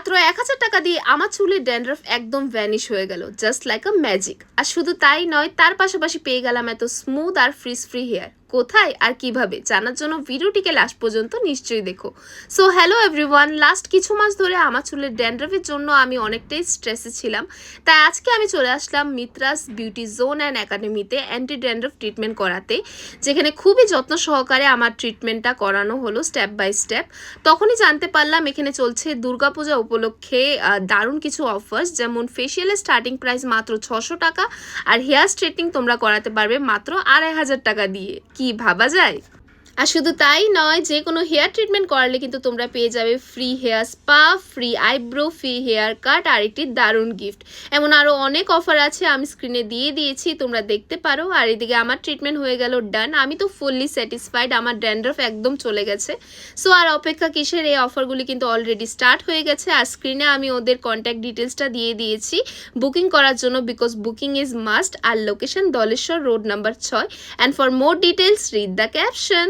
মাত্র ১,০০০ টাকা দিয়ে আমার চুলের ড্যান্ড্রাফ একদম ভ্যানিশ হয়ে গেল, জাস্ট লাইক আ ম্যাজিক। আর শুধু তাই নয়, তার পাশাপাশি পেয়ে গেলাম এত স্মুথ আর ফ্রিজ ফ্রি হেয়ার। কোথায় আর কিভাবে জানার জন্য ভিডিওটিকে লাস্ট পর্যন্ত নিশ্চয়ই দেখো। সো হ্যালো এভরিওয়ান, লাস্ট কিছু মাস ধরে আমার চুলের ড্যান্ড্রাফের জন্য আমি অনেকটাই স্ট্রেসে ছিলাম। তাই আজকে আমি চলে আসলাম মিত্রাস বিউটি জোন অ্যান্ড একাডেমিতে অ্যান্টি ড্যান্ড্রাফ ট্রিটমেন্ট করাতে, যেখানে খুবই যত্ন সহকারে আমার ট্রিটমেন্টটা করানো হলো স্টেপ বাই স্টেপ। তখনই জানতে পারলাম এখানে চলছে দুর্গাপূজা উপলক্ষে দারুণ কিছু অফার্স, যেমন ফেসিয়ালের স্টার্টিং প্রাইস মাত্র ৬০০ টাকা, আর হেয়ার স্ট্রেটনিং তোমরা করাতে পারবে মাত্র ২,৫০০ টাকা দিয়ে। কি ভাবা যায়? আর শুধু তাই নয়, যে কোনো হেয়ার ট্রিটমেন্ট করালে কিন্তু তোমরা পেয়ে যাবে free hair spa, free eyebrow, free hair cut আর একটি দারুণ গিফট। এমন আরও অনেক অফার আছে, আমি স্ক্রিনে দিয়ে দিয়েছি, তোমরা দেখতে পারো। আর এদিকে আমার ট্রিটমেন্ট হয়ে গেল ডান, আমি তো ফুললি স্যাটিসফাইড, আমার ড্যান্ড্রাফ একদম চলে গেছে। সো আর অপেক্ষা কিসের, এই অফারগুলি কিন্তু অলরেডি স্টার্ট হয়ে গেছে। আর স্ক্রিনে আমি ওদের কন্ট্যাক্ট ডিটেলসটা দিয়ে দিয়েছি বুকিং করার জন্য, বিকজ বুকিং ইজ মাস্ট। আর location Daleshwar road number ৬। And for more details read the caption.